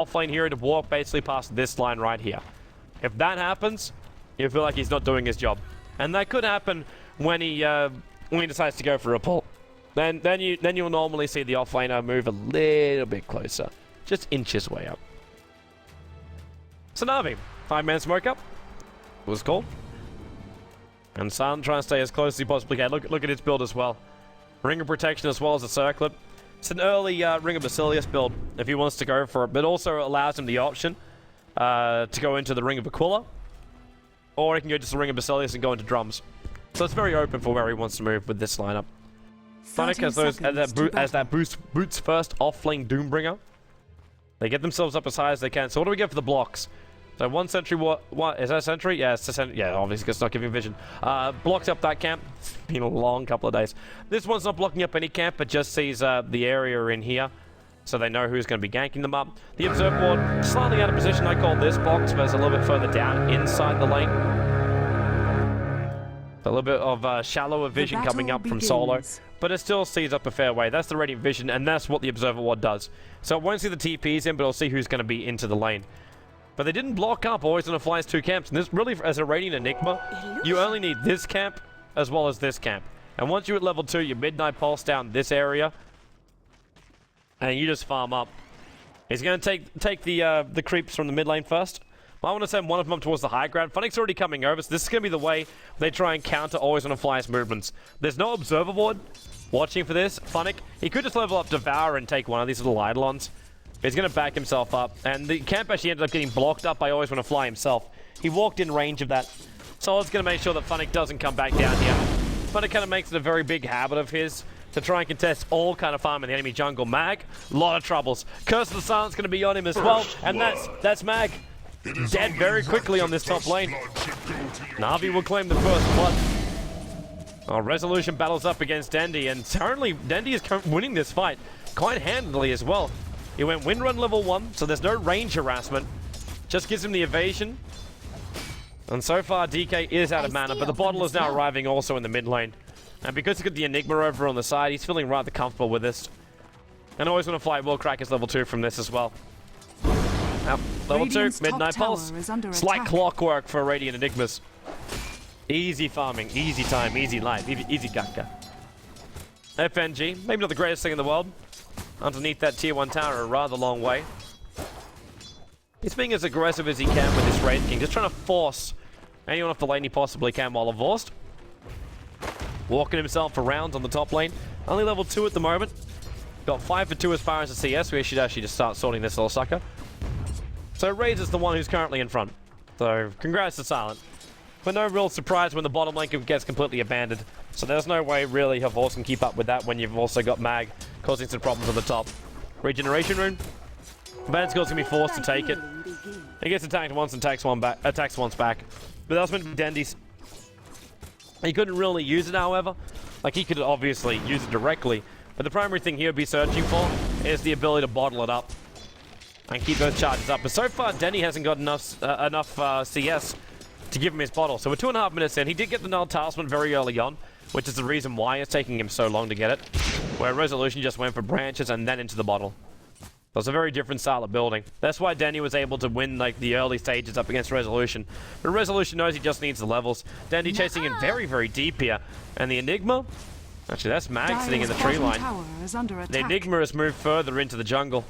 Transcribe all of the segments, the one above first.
offlane hero to walk basically past this line right here. If that happens, you feel like he's not doing his job. And that could happen when he decides to go for a pull. Then you'll normally see the offlaner move a little bit closer. Just inches way up. So Na'Vi, 5-man smoke up. It was cool. And Silent trying to stay as close as he possibly can. Look at his build as well. Ring of Protection as well as a Circlet. It's an early Ring of Basilius build if he wants to go for it, but also allows him the option to go into the Ring of Aquila, or he can go just the Ring of Basilius and go into drums. So it's very open for where he wants to move with this lineup. Sonic has that boots first off-lane Doombringer. They get themselves up as high as they can. So what do we get for the blocks? So one sentry, what is that sentry? Yeah, it's a sentry. Yeah, obviously it's not giving vision. Blocks up that camp. It's been a long couple of days. This one's not blocking up any camp, but just sees the area in here, so they know who's going to be ganking them up. The observer ward slightly out of position. I call this box, but it's a little bit further down inside the lane. A little bit of shallower vision coming up from solo, but it still sees up a fair way. That's the radiant vision, and that's what the observer ward does. So it won't see the TPs in, but it'll see who's going to be into the lane. But they didn't block up Always on the Fly's 2 camps, and this really, as a Radiant Enigma, you only need this camp as well as this camp. And once you're at level 2, you Midnight Pulse down this area, and you just farm up. He's going to take the creeps from the mid lane first. I want to send one of them up towards the high ground. Funnic's already coming over, so this is going to be the way they try and counter Always on the Fly's movements. There's no observer ward watching for this. Funnic, he could just level up Devour and take one of these little Eidolons. He's going to back himself up, and the camp actually ended up getting blocked up by Always Wanna Fly himself. He walked in range of that. Solid's going to make sure that Funnic doesn't come back down here. Funnic kind of makes it a very big habit of his to try and contest all kind of farm in the enemy jungle. Mag, a lot of troubles. Curse of the Silence going to be on him as well, and that's Mag. Dead very quickly on this top lane. Na'Vi will claim the first blood. Oh, Resolution battles up against Dendi, and currently Dendi is winning this fight quite handily as well. He went Windrun level 1, so there's no range harassment. Just gives him the evasion. And so far, DK is out of mana, but the bottle is now arriving also in the mid lane. And because he's got the Enigma over on the side, he's feeling rather comfortable with this. And Always Wanna Fly will crack his level 2 from this as well. Now, level 2, Midnight Pulse. It's like clockwork for Radiant Enigmas. Easy farming, easy time, easy life, easy gacha. FNG, maybe not the greatest thing in the world. Underneath that tier 1 tower a rather long way. He's being as aggressive as he can with this Wraith King, just trying to force anyone off the lane he possibly can while divorced. Walking himself around on the top lane. Only level 2 at the moment. Got 5 for 2 as far as the CS. We should actually just start sorting this little sucker. So Raze is the one who's currently in front. So congrats to Silent. But no real surprise when the bottom lane gets completely abandoned. So there's no way really Havors can keep up with that when you've also got Mag causing some problems on the top. Regeneration rune. Vanskill's gonna be forced to take it. He gets attacked once and attacks once back. But that was meant to be Dendi's. He couldn't really use it, however. Like, he could obviously use it directly, but the primary thing he would be searching for is the ability to bottle it up and keep those charges up. But so far, Dendi hasn't got enough CS to give him his bottle. So we're 2.5 minutes in. He did get the null talisman very early on, which is the reason why it's taking him so long to get it. Where Resolution just went for branches and then into the bottle. That's a very different style of building. That's why Dendi was able to win like the early stages up against Resolution. But Resolution knows he just needs the levels. Dendi chasing in very, very deep here. And the Enigma? Actually, that's Mag sitting in the tree line. The Enigma has moved further into the jungle.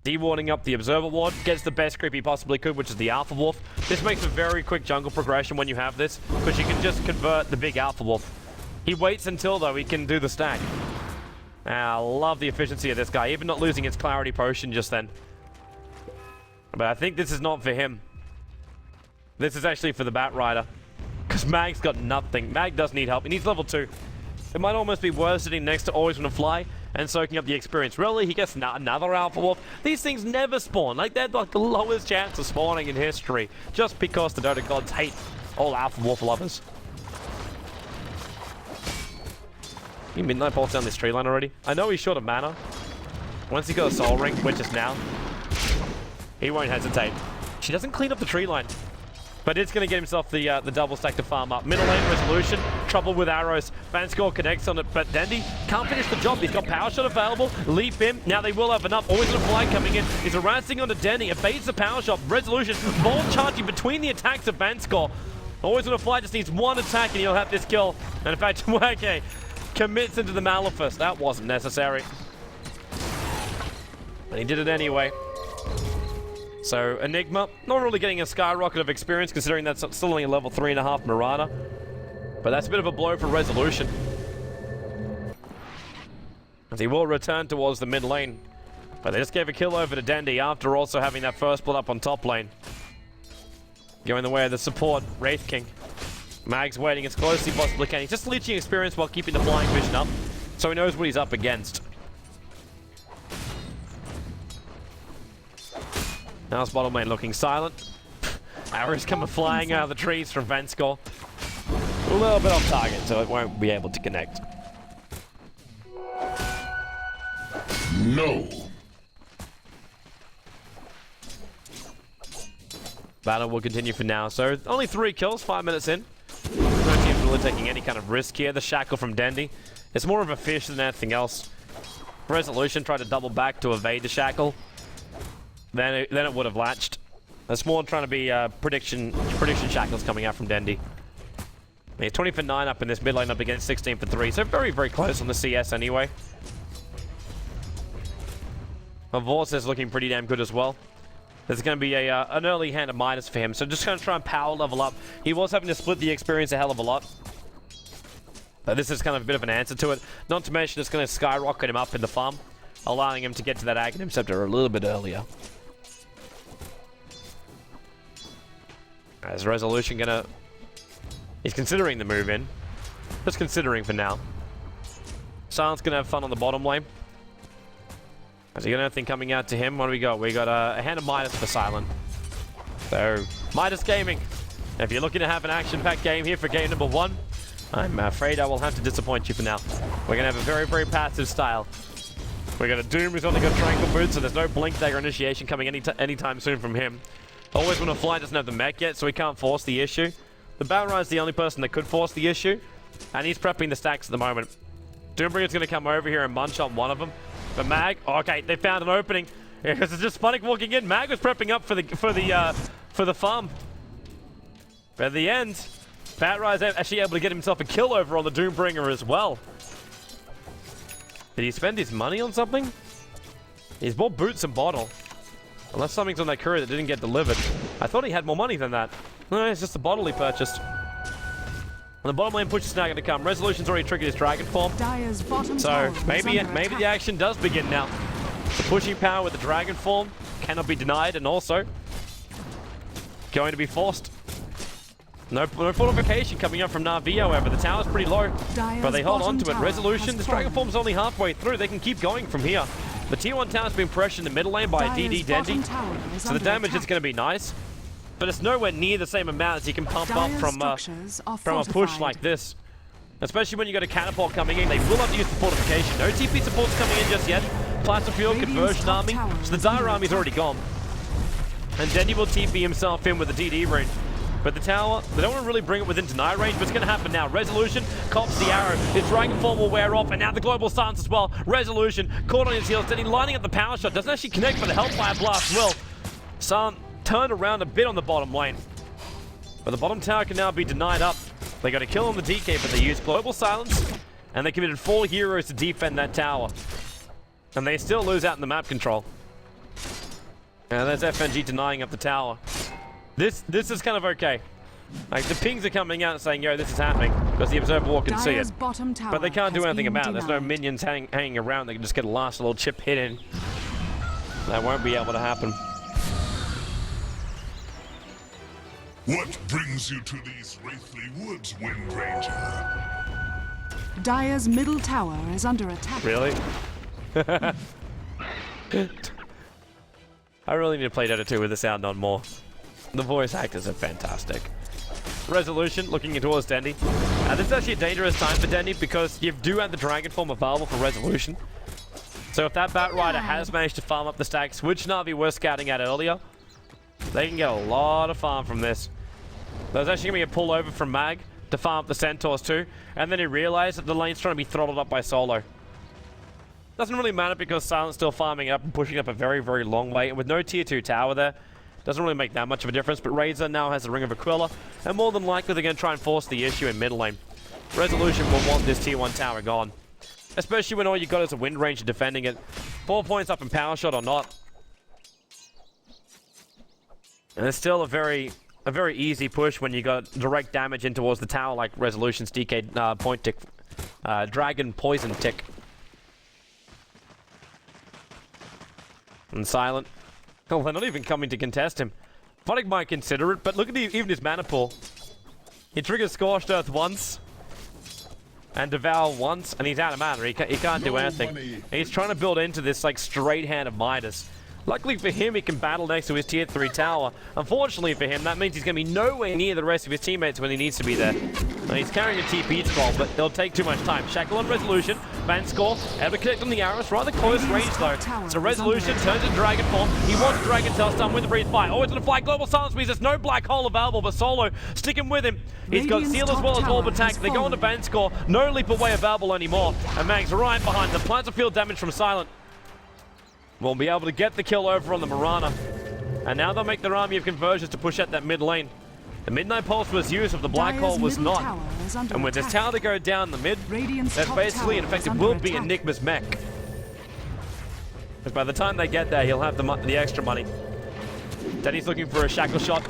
De-warding up the Observer Ward, gets the best creep he possibly could, which is the Alpha Wolf. This makes a very quick jungle progression when you have this, because you can just convert the big Alpha Wolf. He waits until, though, he can do the stack. I love the efficiency of this guy, even not losing its Clarity Potion just then. But I think this is not for him. This is actually for the Bat Rider. Because Mag's got nothing. Mag does need help. He needs level 2. It might almost be worth sitting next to Always Wanna Fly and soaking up the experience. Really, he gets another Alpha Wolf. These things never spawn. Like, they're like the lowest chance of spawning in history. Just because the Dota gods hate all Alpha Wolf lovers. You Midnight Pulse down this tree line already? I know he's short of mana. Once he got a Soul Ring, which is now, he won't hesitate. She doesn't clean up the tree line. But it's going to get himself the double stack to farm up. Middle lane Resolution, trouble with arrows. Vanscore connects on it, but Dendi can't finish the job. He's got power shot available. Leap him. Now they will have enough. Always a fly coming in. He's harassing onto Dendi. Evades the power shot. Resolution, ball charging between the attacks of Vanscore. Always on a fly, just needs one attack and he'll have this kill. And in fact, okay, commits into the Malefice. That wasn't necessary. But he did it anyway. So, Enigma, not really getting a skyrocket of experience, considering that's still only a level 3.5 Marana. But that's a bit of a blow for Resolution. As he will return towards the mid lane. But they just gave a kill over to Dendi after also having that first split up on top lane. Going the way of the support, Wraith King. Mag's waiting as close as he possibly can. He's just leeching experience while keeping the flying vision up, so he knows what he's up against. Now his bottom lane looking silent. Arrows coming flying out of the trees from Vanscore. A little bit off target, so it won't be able to connect. No. Battle will continue for now. So only 3 kills, 5 minutes in. No team's really taking any kind of risk here. The shackle from Dendi. It's more of a fish than anything else. Resolution tried to double back to evade the shackle. Then it would have latched. It's more trying to be prediction shackles coming out from Dendi. He's 20 for 9 up in this mid lane up against 16 for 3. So very, very close on the CS anyway. Vorce is looking pretty damn good as well. There's going to be an early hand of minus for him. So just going to try and power level up. He was having to split the experience a hell of a lot. But this is kind of a bit of an answer to it. Not to mention it's going to skyrocket him up in the farm, allowing him to get to that Aghanim Scepter a little bit earlier. As Resolution gonna... He's considering the move in. Just considering for now. Silent's gonna have fun on the bottom lane. Has he got anything coming out to him? What do we got? We got a hand of Midas for Silent. So, Midas Gaming. If you're looking to have an action-packed game here for game number 1, I'm afraid I will have to disappoint you for now. We're gonna have a very, very passive style. We got a Doom who's only got Tranquil Boots, so there's no Blink Dagger initiation coming anytime soon from him. Always when a fly doesn't have the mech yet, so he can't force the issue. The Battlerite's the only person that could force the issue, and he's prepping the stacks at the moment. Doombringer's going to come over here and munch on one of them. But Mag, okay, they found an opening. Because it's just Sputnik walking in. Mag was prepping up for the farm. But at the end, Batrite's actually able to get himself a kill over on the Doombringer as well. Did he spend his money on something? He's bought boots and bottle. Unless something's on that courier that didn't get delivered. I thought he had more money than that. No, it's just the bottle he purchased. And the bottom lane push is now going to come. Resolution's already triggered his Dragon Form. So maybe the action does begin now. The pushing power with the Dragon Form cannot be denied, and also going to be forced. No fortification coming up from Na'Vi, however. The tower's pretty low, but they hold on to it. Resolution, this Dragon Form's only halfway through. They can keep going from here. The tier 1 tower's been pressured in the middle lane by DD Dendi, so the damage is going to be nice, but it's nowhere near the same amount as you can pump up from a push like this. Especially when you got a catapult coming in, they will have to use the fortification. No TP supports coming in just yet. Plasma Field, Conversion Army, so the Dire Army's already gone. And Dendi will TP himself in with the DD ring. But the tower, they don't want to really bring it within deny range, but it's going to happen now. Resolution cops the arrow. His Dragon Form will wear off, and now the global stance as well. Resolution caught on his heels. Dendi lining up the power shot. Doesn't actually connect, but the Hellfire Blast will. San turned around a bit on the bottom lane. But the bottom tower can now be denied up. They got a kill on the DK, but they used Global Silence, and they committed 4 heroes to defend that tower. And they still lose out in the map control. And there's FNG denying up the tower. This is kind of okay. Like, the pings are coming out and saying, yo, this is happening, because the Observer War can see it. But they can't do anything about it. There's no minions hanging around. They can just get a last little chip hit in. That won't be able to happen. What brings you to these wraithly woods, Windranger? Dire's middle tower is under attack. Really? I really need to play Dota 2 with the sound on more. The voice actors are fantastic. Resolution, looking towards Dendi. This is actually a dangerous time for Dendi because you do have the Dragon Form available for Resolution. So if that Batrider has managed to farm up the stacks, which Na'Vi were scouting at earlier, they can get a lot of farm from this. There's actually going to be a pull over from Mag to farm up the Centaurs too, and then he realized that the lane's trying to be throttled up by Solo. Doesn't really matter because Silent's still farming up and pushing up a very, very long way, and with no tier 2 tower there, doesn't really make that much of a difference, but Razor now has the Ring of Aquila, and more than likely they're going to try and force the issue in mid lane. Resolution will want this tier 1 tower gone, especially when all you got is a Windranger defending it. 4 points up in power shot or not. And it's still a very easy push when you got direct damage in towards the tower like Resolution's DK point tick, Dragon Poison tick. And Silent. Oh, they're not even coming to contest him. Funnick might consider it, but look at even his mana pool. He triggers Scorched Earth once, and Devour once, and he's out of mana. He can't do anything. And he's trying to build into this like straight hand of Midas. Luckily for him, he can battle next to his tier 3 tower. Unfortunately for him, that means he's going to be nowhere near the rest of his teammates when he needs to be there. And he's carrying a TP scroll, but it'll take too much time. Shackle on Resolution, Vanscore, able to connect on the arrows, rather close range though. So Resolution turns into Dragon form. He wants Dragon Tail stun with the Breathe Fire. Always going to fly Global Silence means there's no Black Hole available, but Solo sticking with him. He's got Seal as well as Orb Attack. They go into Vanscore. No leap away available anymore. And Mag's right behind them. Plants a field damage from Silent. Will be able to get the kill over on the Mirana. And now they'll make their army of conversions to push at that mid lane. The Midnight Pulse was used, if the Black Hole was not. And with this tower to go down the mid, that basically, in effect, it will be Enigma's mech. Because by the time they get there, he'll have the extra money. Denny's looking for a shackle shot.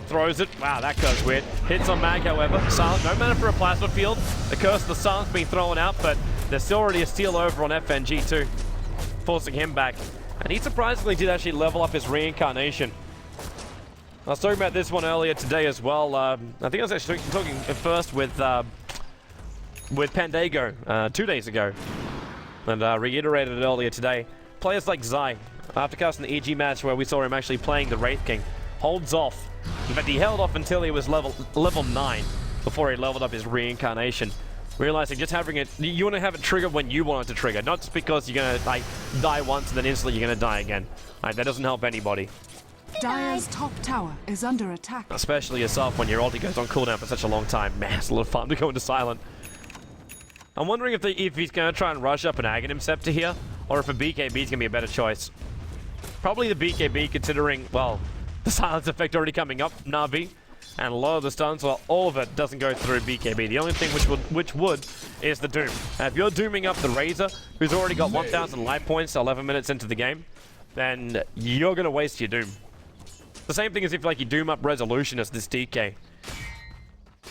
Throws it. Wow, that curse weird. Hits on Mag, however. Silent, no mana for a plasma field. The curse of the sun's being thrown out, but there's still already a steal over on FNG too, forcing him back. And he surprisingly did actually level up his reincarnation. I was talking about this one earlier today as well. I think I was actually talking first with Pandago 2 days ago. And reiterated it earlier today. Players like Zai, after casting the EG match where we saw him actually playing the Wraith King, holds off. In fact, he held off until he was level 9 before he leveled up his reincarnation. Realizing just having it, you want to have it trigger when you want it to trigger, not just because you're going to like die once and then instantly you're going to die again. Like, that doesn't help anybody. Dire's top tower is under attack. Especially yourself when your ulti goes on cooldown for such a long time. Man, it's a lot of fun to go into Silent. I'm wondering if he's going to try and rush up an Aghanim Scepter here, or if a BKB is going to be a better choice. Probably the BKB, considering, well, the silence effect already coming up from Na'Vi. And a lot of the stuns, well, all of it doesn't go through BKB. The only thing which would is the Doom. Now, if you're dooming up the Razor, who's already got 1,000 life points 11 minutes into the game, then you're going to waste your Doom. The same thing as if like you doom up Resolution as this DK.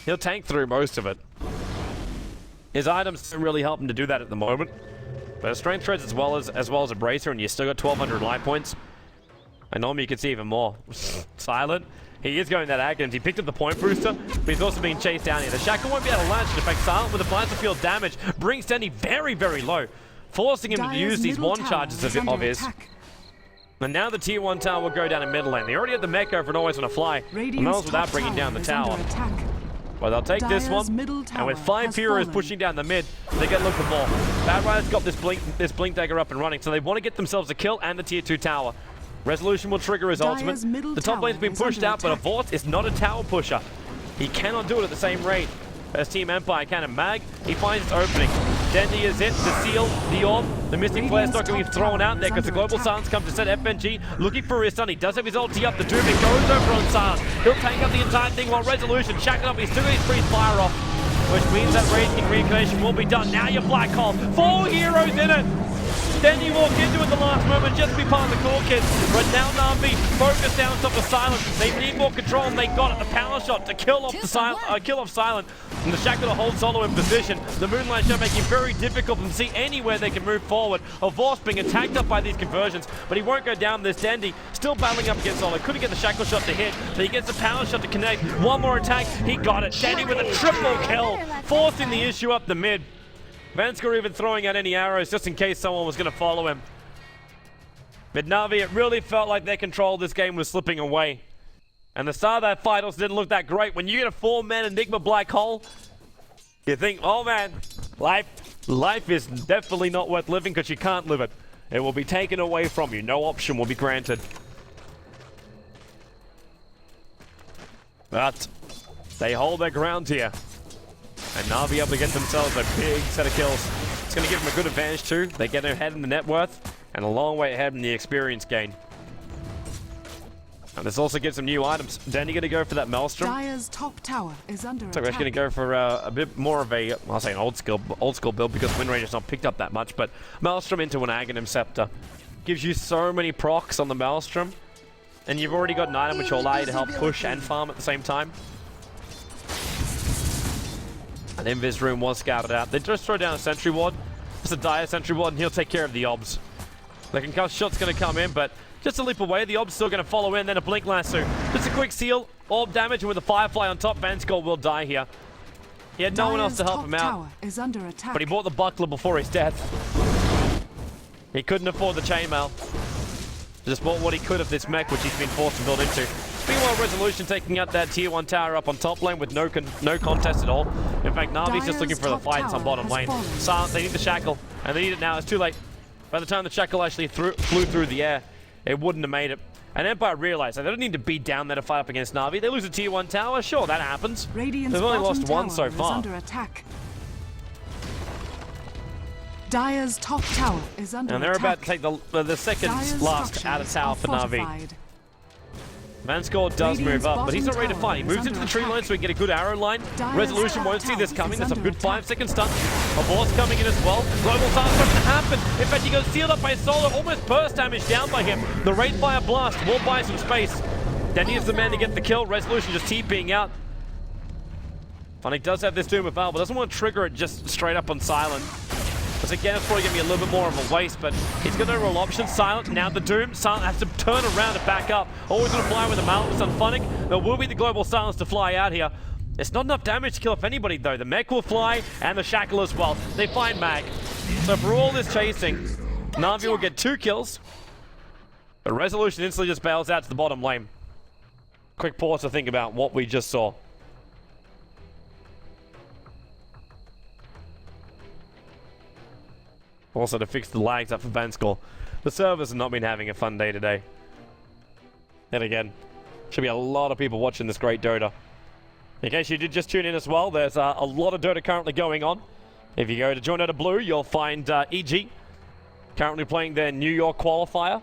He'll tank through most of it. His items don't really help him to do that at the moment. But Strength Treads as well as a Bracer, and you still got 1,200 life points. And normally you could see even more. Silent. He is going that Aghanim. He picked up the point booster, but he's also being chased down here. The Shackle won't be able to launch. In fact, Silent with the Plasma Field damage brings Dendi very, very low, forcing him to use these one charges of his. And now the tier 1 tower will go down in middle lane. They already had the mech over and always on a fly. And that was without bringing down the tower. Well, they'll take this one, and with 5 heroes pushing down the mid, they get look for more. Bad Riot's got this blink dagger up and running, so they want to get themselves a kill and the tier 2 tower. Resolution will trigger his ultimate. The top lane's been pushed out, but Avort is not a tower pusher. He cannot do it at the same rate as Team Empire can. And Mag, he finds its opening. Dendi is it, the seal, the orb, the Mystic Flare's not going to be thrown out there because the Global Silence comes to set FNG, looking for his stun. He does have his ulti up, the Doom, it goes over on Silence. He'll tank up the entire thing while Resolution shackled up, he's still got his Freeze Fire off, which means that Wraith King reincarnation will be done. Now your Black Hole, 4 heroes in it! Dendi walked into it the last moment just to be part of the core kit, but now Na'Vi focused down on top of Silent. They need more control and they got it. The power shot to kill off Silent, and the Shackle to hold Solo in position. The Moonlight Shot making it very difficult for them to see anywhere they can move forward. Avors being attacked up by these conversions, but he won't go down. This Dendi still battling up against Solo. Couldn't get the Shackle shot to hit, but he gets the power shot to connect. One more attack, he got it. Dendi with a triple kill, forcing the issue up the mid. Vansker even throwing out any arrows just in case someone was going to follow him. But Na'Vi, it really felt like their control of this game was slipping away. And the start of that fight also didn't look that great. When you get a 4-man Enigma Black Hole, you think, oh man, life is definitely not worth living because you can't live it. It will be taken away from you. No option will be granted. But They hold their ground here. And Na'Vi able to get themselves a big set of kills. It's going to give them a good advantage too. They get ahead in the net worth and a long way ahead in the experience gain. And this also gives them new items. Dendi going to go for that Maelstrom. Dire's top tower is under So we're attack. actually going to go for a bit more of a, I'll say an old school build because Windranger's not picked up that much, but Maelstrom into an Aghanim Scepter. Gives you so many procs on the Maelstrom, and you've already got an item which will allow you to help push and farm at the same time. An Invis room was scouted out. They just throw down a sentry ward. Just a Dire sentry ward, and he'll take care of the obs. The concuss shot's going to come in, but just a leap away. The ob's still going to follow in, then a blink lasso. Just a quick seal, orb damage, and with a Firefly on top, Vanskull will die here. He had no one else to help him out, is under attack. but he bought the buckler before his death. He couldn't afford the chainmail. Just bought what he could of this mech, which he's been forced to build into. Meanwhile, Resolution taking out that tier 1 tower up on top lane with no contest at all. In fact, Na'Vi's just looking for the fights on bottom lane. Silent, they need the shackle, and they need it now. It's too late. By the time the shackle actually flew through the air, it wouldn't have made it. And Empire realized that they don't need to be down there to fight up against Na'Vi. They lose a tier 1 tower, sure, that happens. Radiant's They've only bottom lost one tower so is far. under attack. Dire's top tower is under And they're attack. about to take the second Dire's last out of structures tower are for Na'Vi. fortified. Vanskull does Radiant's move up, but he's not bottom ready to fight. He tower is moves into the under tree attack. line so we can get a good arrow line. Dire's Resolution top won't see this tower coming. is That's a under good attack. 5-second stun. A boss coming in as well. Global Star's not going to happen. In fact, he got sealed up by Solar. Almost burst damage down by him. The Raid Fire Blast will buy some space. Dendi is the man to get the kill. Resolution just TPing out. Funny does have this Doom of Val, but doesn't want to trigger it just straight up on Silent. Because again, it's probably going to be a little bit more of a waste, but he's got no real option. Silent, now the Doom. Silent has to turn around and back up. Always going to fly with the Malus on Funnick. There will be the Global Silence to fly out here. It's not enough damage to kill off anybody, though. The mech will fly, and the Shackle as well. They find Mag. So for all this chasing, Na'Vi will get 2 kills. But Resolution instantly just bails out to the bottom lane. Quick pause to think about what we just saw. Also to fix the lags up for Vanskull. The servers have not been having a fun day today. Then again, should be a lot of people watching this great Dota. In case you did just tune in as well, there's a lot of Dota currently going on. If you go to Join Dota Blue, you'll find EG currently playing their New York qualifier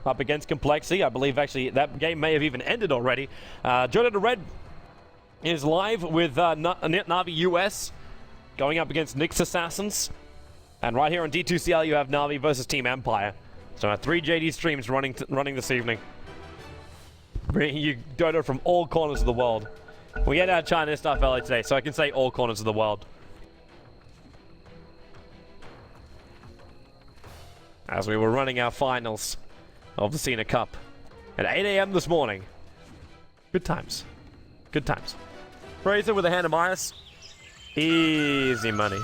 up against Complexity. I believe actually that game may have even ended already. Join Dota Red is live with Na'Vi US going up against Nyx Assassins. And right here on D2CL, you have Na'Vi versus Team Empire. So 3 JD streams running this evening. Bringing you Dota from all corners of the world. We get out China stuff early today, so I can say all corners of the world. As we were running our finals of the Cena Cup at 8 AM this morning. Good times. Good times. Razor with a hand of Midas. Easy money.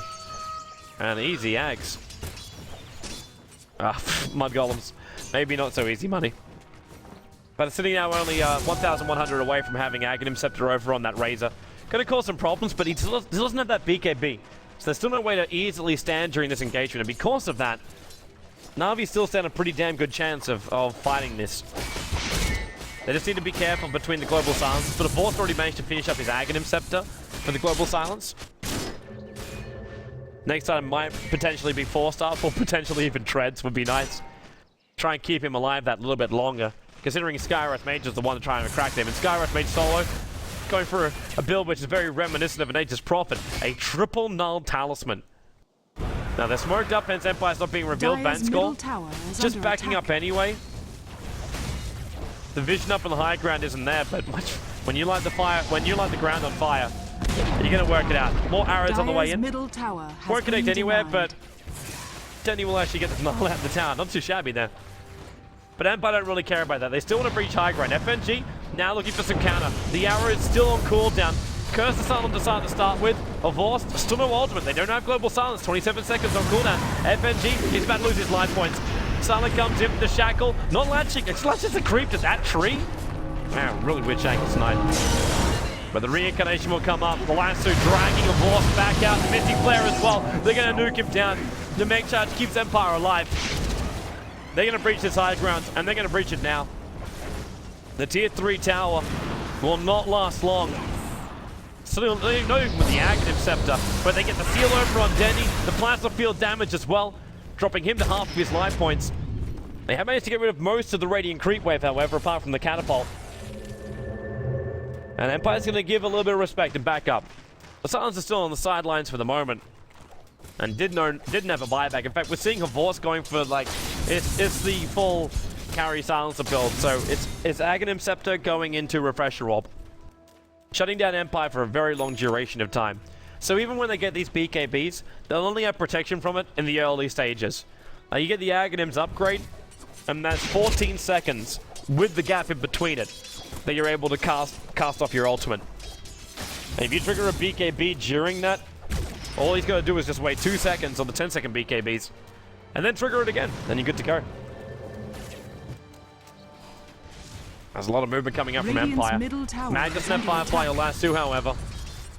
And easy Ags. Mud Golems. Maybe not so easy money. But it's sitting now only 1,100 away from having Aghanim Scepter over on that Razor. Going to cause some problems, but he doesn't have that BKB. So there's still no way to easily stand during this engagement. And because of that, Na'Vi still stand a pretty damn good chance of fighting this. They just need to be careful between the Global Silences. But Force already managed to finish up his Aghanim Scepter for the Global Silence. Next time might potentially be Force Staff or potentially even Treads would be nice. Try and keep him alive that little bit longer. Considering Skywrath Mage is the one to try and crack them. And Skywrath Mage solo, going for a build which is very reminiscent of an Aegis Prophet. A triple null talisman. Now they're smoked up, hence Empire's not being revealed. Vanskull just backing up anyway. The vision up on the high ground isn't there, but when you light the ground on fire, you're gonna work it out. More arrows on the way in. Won't connect anywhere, but Dendi will actually get the null out of the town. Not too shabby there. But Empire don't really care about that. They still want to breach high ground. FNG now looking for some counter. The arrow is still on cooldown. Curse the Silent to start with. Avorst, still no ultimate. They don't have Global Silence. 27 seconds on cooldown. FNG, he's about to lose his life points. Silent comes in with the shackle. Not latching. It latches the creep to that tree. Man, really weird shackle tonight. But the reincarnation will come up. The lasso dragging Avorst back out. The Mystic Flare as well. They're going to nuke him down. The mech charge keeps Empire alive. They're going to breach this high ground, and they're going to breach it now. The tier 3 tower will not last long. So no with the Aghanim Scepter, but they get the seal over on Dendi, the plasma field damage as well, dropping him to half of his life points. They have managed to get rid of most of the Radiant Creep Wave, however, apart from the Catapult. And Empire's going to give a little bit of respect and back up. The Silence is still on the sidelines for the moment. And didn't have a buyback. In fact, we're seeing Havorst going for, like, it's the full carry Silencer build. So it's Aghanim Scepter going into Refresher Orb, shutting down Empire for a very long duration of time. So even when they get these BKBs, they'll only have protection from it in the early stages. You get the Aghanim's upgrade, and that's 14 seconds with the gap in between it that you're able to cast off your ultimate. And if you trigger a BKB during that, all he's got to do is just wait 2 seconds on the 10-second BKBs, and then trigger it again. Then you're good to go. There's a lot of movement coming up from Empire. Magnus and Firefly will last too, however.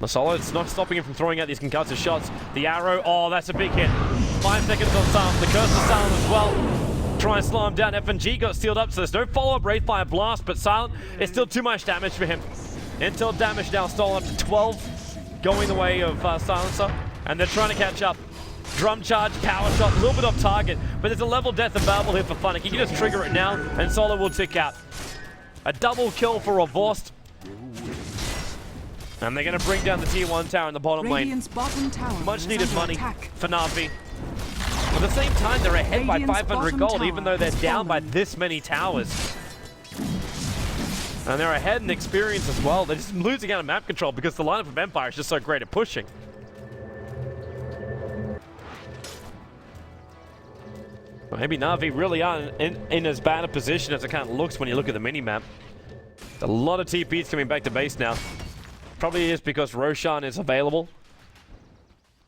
The solo, it's not stopping him from throwing out these concussive shots. The arrow, oh, that's a big hit. 5 seconds on Silence. The curse of Silence as well. Try and slow him down. FNG got sealed up, so there's no follow-up Wraithfire Blast, but Silent is still too much damage for him. Intel damage now stolen up to 12, going the way of Silencer, and they're trying to catch up. Drum charge, power shot, a little bit off target, but there's a level death available here for Funnick. He can just trigger it now, and Solo will tick out. A double kill for Havorst. And they're going to bring down the tier 1 tower in the bottom lane. Much needed money for Na'Vi. At the same time, they're ahead by 500 gold, even though they're down by this many towers. And they're ahead in experience as well. They're just losing out of map control because the lineup of Empire is just so great at pushing. Well, maybe Na'Vi really aren't in as bad a position as it kind of looks when you look at the mini-map. A lot of TPs coming back to base now. Probably is because Roshan is available.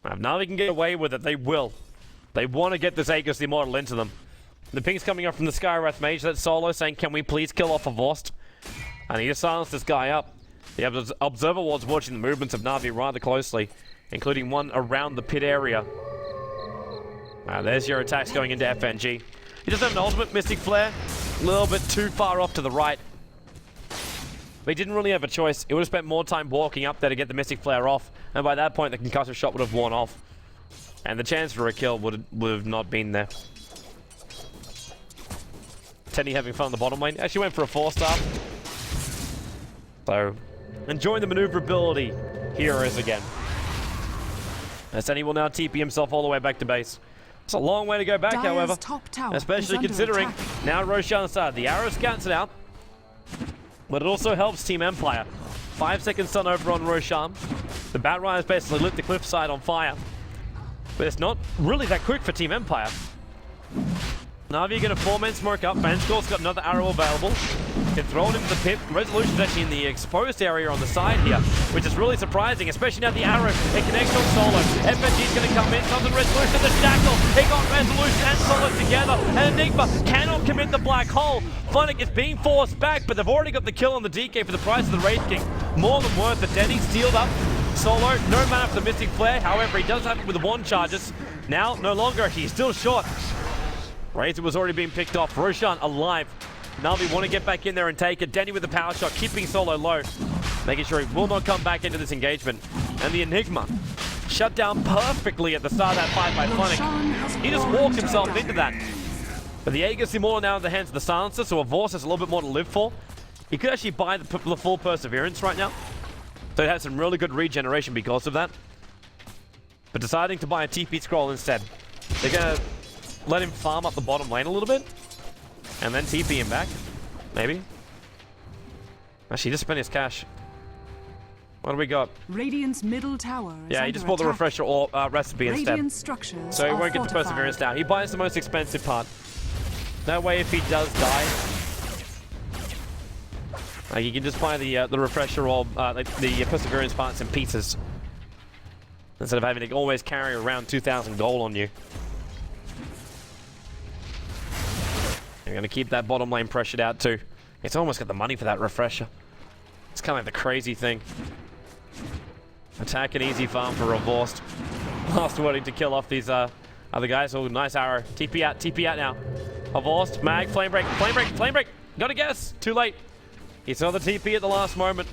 If Na'Vi can get away with it, they will. They want to get this Aegis the Immortal into them. The ping's coming up from the Skywrath Mage. That's Solo saying, can we please kill off Havorst? And he just silenced this guy up. The Observer was watching the movements of Na'Vi rather closely, including one around the pit area. There's your attacks going into FNG. He does have an ultimate Mystic Flare. A little bit too far off to the right. But he didn't really have a choice. He would have spent more time walking up there to get the Mystic Flare off. And by that point, the concussive shot would have worn off. And the chance for a kill would have not been there. Teddy having fun on the bottom lane. Actually went for a 4-star. So, enjoying the maneuverability heroes again. As Teddy will now TP himself all the way back to base. It's a long way to go back, however. Especially considering now Roshan started. The arrow scouts it out. But it also helps Team Empire. 5 seconds stun over on Roshan. The Bat Riders basically lit the cliffside on fire. But it's not really that quick for Team Empire. Na'Vi going to 4-man smoke up. Vanscore's got another arrow available. Can throw it into the pit. Resolution's actually in the exposed area on the side here, which is really surprising, especially now the arrow. It connects on Solo. FNG's going to come in. Something Resolution, the shackle. He got Resolution and Solo together. And Enigma cannot commit the black hole. Funnick is being forced back, but they've already got the kill on the DK for the price of the Wraith King. More than worth it. Dendy sealed up. Solo, no mana for the Mystic Flare. However, he does have it with the wand charges. Now, no longer. He's still short. Razor was already being picked off. Roshan alive. Na'Vi want to get back in there and take it. Dendy with the power shot, keeping Solo low. Making sure he will not come back into this engagement. And the Enigma shut down perfectly at the start of that fight by Funnick. He just walked himself into that. But the Aegis Immortal now in the hands of the Silencer, so Havorst has a little bit more to live for. He could actually buy the full Perseverance right now. So it has some really good regeneration because of that. But deciding to buy a TP scroll instead. They're going to let him farm up the bottom lane a little bit. And then TP him back. Maybe. Actually, he just spent his cash. What do we got? Radiant's middle tower is he just bought the refresher or recipe instead. Structures so he won't get the Perseverance now. He buys the most expensive part. That way, if he does die, you can just buy the refresher or the Perseverance parts in pieces. Instead of having to always carry around 2,000 gold on you. You're going to keep that bottom lane pressured out too. It's almost got the money for that refresher. It's kind of like the crazy thing. Attack and easy farm for Havorst. Last wording to kill off these other guys. Oh, nice arrow. TP out now. Havorst, mag, flame break. Gotta guess. Too late. He saw the TP at the last moment.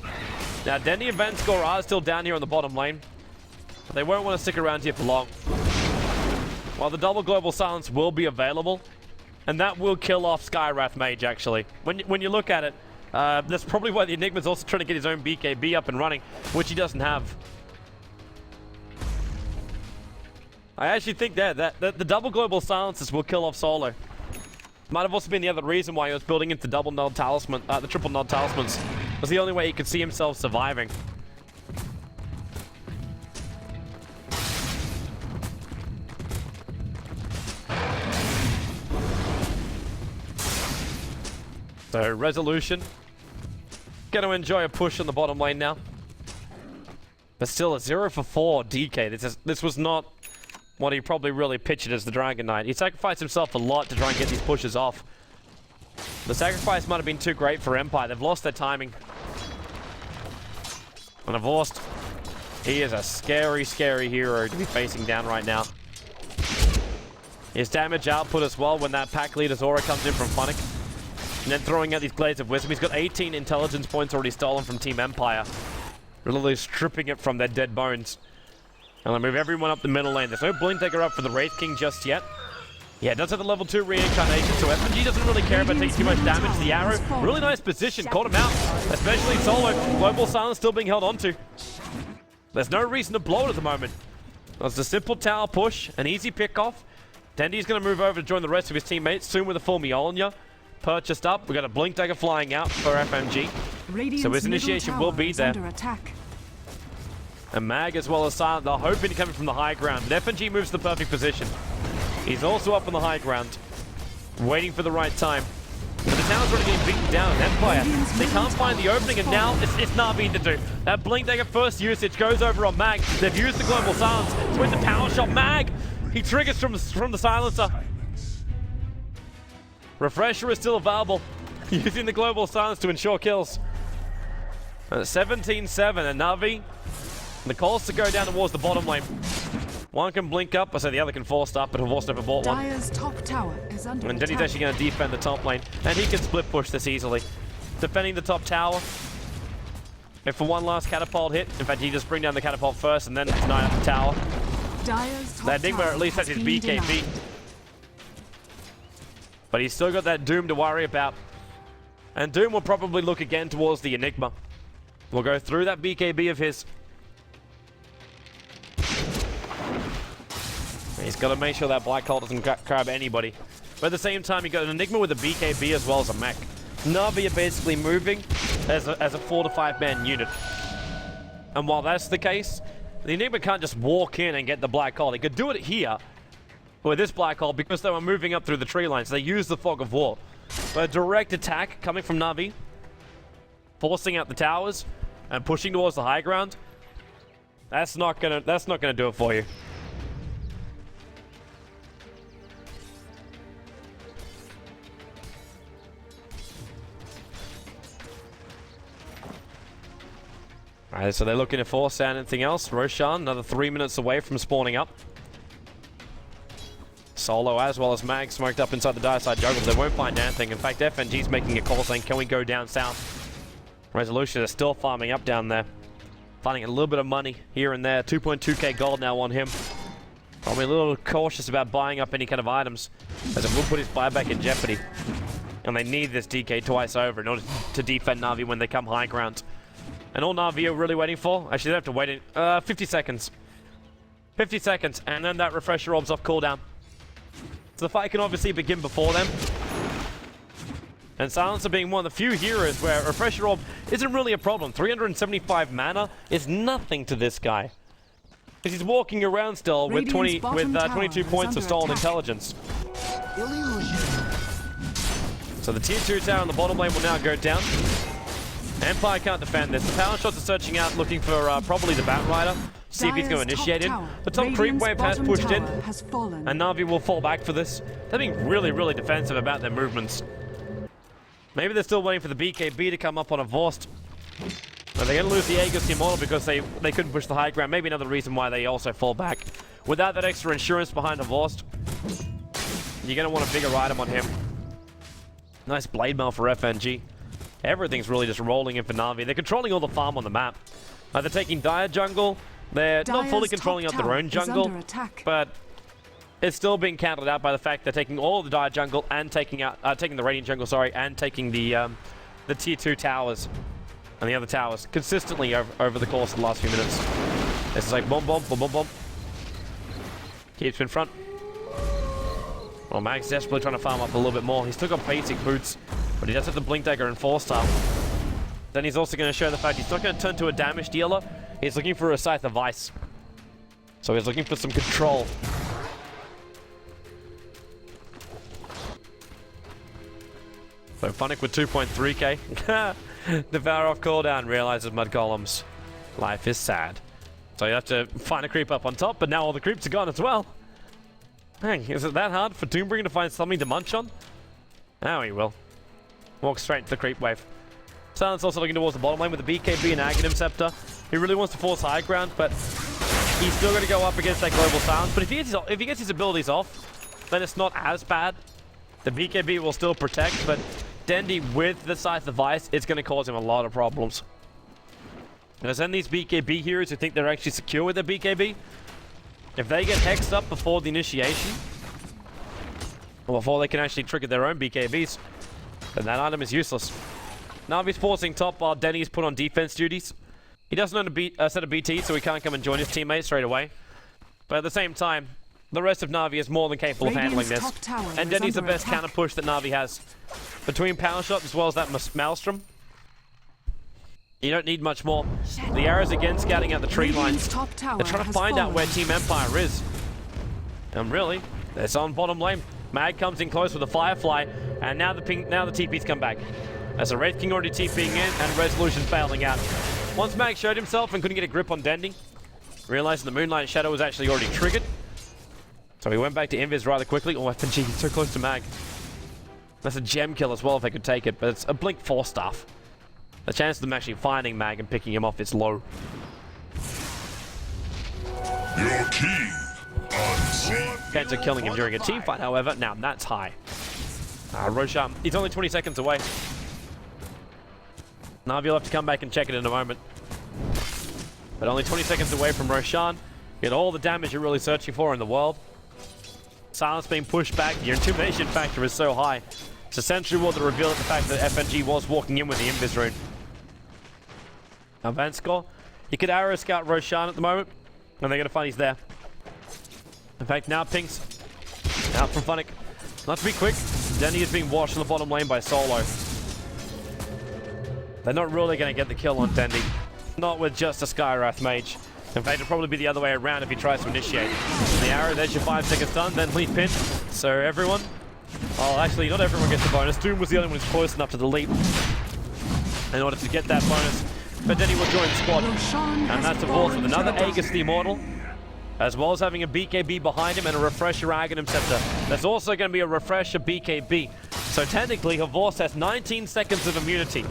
Now, Dendi and Vincere are still down here on the bottom lane. But they won't want to stick around here for long. While the double global silence will be available, and that will kill off Skywrath Mage, actually. When you look at it, that's probably why the Enigma's also trying to get his own BKB up and running, which he doesn't have. I actually think that the double global silences will kill off Solo. Might have also been the other reason why he was building into double null talisman, the triple null talismans. It was the only way he could see himself surviving. So, Resolution. Gonna enjoy a push on the bottom lane now. But still, a 0 for 4 DK. This was not what he probably really pictured as the Dragon Knight. He sacrificed himself a lot to try and get these pushes off. The sacrifice might have been too great for Empire. They've lost their timing. And Vorst, he is a scary, scary hero to be facing down right now. His damage output as well when that pack leader's aura comes in from Funnick. And then throwing out these Glades of Wisdom. He's got 18 intelligence points already stolen from Team Empire. Really stripping it from their dead bones. And they move everyone up the middle lane. There's no Blink Dagger up for the Wraith King just yet. Yeah, it does have the level 2 reincarnation, so FNG doesn't really care about taking too much damage. The arrow, really nice position, caught him out. Especially Solo. Global Silence still being held onto. There's no reason to blow it at the moment. It's a simple tower push, an easy pick off. Dendi's going to move over to join the rest of his teammates, soon with a full Mjolnir. Purchased up. We've got a Blink Dagger flying out for FMG. So his initiation will be there. And Mag as well as Silent, they're hoping to come from the high ground. But FNG moves to the perfect position. He's also up on the high ground, waiting for the right time. But the tower's already getting beaten down. Empire, they can't find the opening, and now it's Na'Vi to do. That Blink Dagger first usage goes over on Mag. They've used the Global Silence. It's with the power shot. Mag, he triggers from the silencer. Refresher is still available, using the Global Silence to ensure kills. 17-7, and Na'Vi, the calls to go down towards the bottom lane. One can blink up, I say the other can force up, but Horse never bought one. Dire's top tower is under And Dendi's actually going to defend the top lane, and he can split push this easily. Defending the top tower. If for one last catapult hit, in fact he just bring down the catapult first and then deny up the tower. Dire's top That Enigma at least has his BKB. But he's still got that Doom to worry about. And Doom will probably look again towards the Enigma. We'll go through that BKB of his. He's got to make sure that Black Hole doesn't grab anybody. But at the same time, you got an Enigma with a BKB as well as a mech. Na'Vi are basically moving as a 4 to 5 man unit. And while that's the case, the Enigma can't just walk in and get the Black Hole. They could do it here with this Black Hole because they were moving up through the tree lines. They used the Fog of War. But a direct attack coming from Na'Vi, forcing out the towers and pushing towards the high ground. That's not gonna do it for you. Alright, so they're looking to force out anything else. Roshan, another 3 minutes away from spawning up. Solo as well as Mag smoked up inside the dire side jungle. They won't find anything. In fact, FNG's making a call saying, can we go down south? Resolution is still farming up down there. Finding a little bit of money here and there. 2.2k gold now on him. Probably a little cautious about buying up any kind of items, as it will put his buyback in jeopardy. And they need this DK twice over in order to defend Na'Vi when they come high ground. And all Na'Vi are really waiting for, actually they have to wait 50 seconds. 50 seconds, and then that refresher orb's off cooldown. So the fight can obviously begin before them. And Silencer being one of the few heroes where refresher orb isn't really a problem. 375 mana is nothing to this guy. Because he's walking around still with 22 points of stolen intelligence. So the tier 2 tower on the bottom lane will now go down. Empire can't defend this. The power shots are searching out, looking for probably the Bat Rider. See if he's going to initiate in. The top creep wave has pushed in, and Na'Vi will fall back for this. They're being really, really defensive about their movements. Maybe they're still waiting for the BKB to come up on a Vorst. But they're going to lose the Aegis Immortal because they couldn't push the high ground. Maybe another reason why they also fall back. Without that extra insurance behind a Vorst, you're going to want a bigger item on him. Nice Blade Mail for FNG. Everything's really just rolling in for Na'Vi. They're controlling all the farm on the map. They're taking Dire jungle. They're not fully controlling out their own jungle, but it's still being countered out by the fact they're taking all of the Dire jungle and taking the Radiant jungle, sorry, and taking the tier 2 towers and the other towers consistently over the course of the last few minutes. This is like boom, boom, boom, boom, boom. Keeps in front. Well, Mag's desperately trying to farm up a little bit more. He's still got basic boots, but he does have the Blink Dagger and 4-star. Then he's also going to show the fact he's not going to turn to a damage dealer. He's looking for a Scythe of Ice. So he's looking for some control. So Funnick with 2.3k. Devour off cooldown, realizes mud columns. Life is sad. So you have to find a creep up on top, but now all the creeps are gone as well. Dang, is it that hard for Doombringer to find something to munch on? Now he will. Walk straight to the creep wave. Silence also looking towards the bottom lane with the BKB and Aghanim Scepter. He really wants to force high ground, but he's still going to go up against that global silence. But if he gets his abilities off, then it's not as bad. The BKB will still protect, but Dendi with the Scythe of Ice, it's going to cause him a lot of problems. Because then these BKB heroes who think they're actually secure with their BKB, if they get hexed up before the initiation, or before they can actually trigger their own BKBs, then that item is useless. Na'Vi's forcing top while Denny's put on defense duties. He doesn't own a set of BT, so he can't come and join his teammates straight away. But at the same time, the rest of Na'Vi is more than capable of handling this. And Denny's the best counter push that Na'Vi has. Between Power Shot as well as that Maelstrom, you don't need much more. The arrows again scouting out the tree lines. They're trying to find out where Team Empire is. And really, it's on bottom lane. Mag comes in close with a Firefly, and now the TP's come back. As the Wraith King already TPing in, and Resolution failing out. Once Mag showed himself and couldn't get a grip on Dendi, realizing the Moonlight Shadow was actually already triggered. So he went back to Invis rather quickly. Oh, FNG, he's so close to Mag. That's a gem kill as well if they could take it, but it's a Blink 4-staff. The chance of them actually finding Mag and picking him off is low. Your king, unseen. Chance of killing him during a team fight, however, now that's high. Roshan, he's only 20 seconds away. Na'Vi will have to come back and check it in a moment. But only 20 seconds away from Roshan. Get all the damage you're really searching for in the world. Silence being pushed back. Your intimidation factor is so high. It's a Sentry Ward that revealed the fact that FNG was walking in with the Invis rune. Now Vanskor, he could arrow scout Roshan at the moment, and they're going to find he's there. In fact, now Pinks out from Funnick. Not to be quick, Dendi is being washed in the bottom lane by Solo. They're not really going to get the kill on Dendi. Not with just a Skywrath Mage. In fact, it'll probably be the other way around if he tries to initiate. The arrow, there's your 5 seconds done, then leap pin. So everyone, well actually not everyone gets the bonus. Doom was the only one who's close enough to the leap in order to get that bonus. But Dendi will join the squad. And that's a Vorth with another Aegis the Immortal, as well as having a BKB behind him and a Refresher Aghanim Scepter. There's also going to be a Refresher BKB. So technically, Vorth has 19 seconds of immunity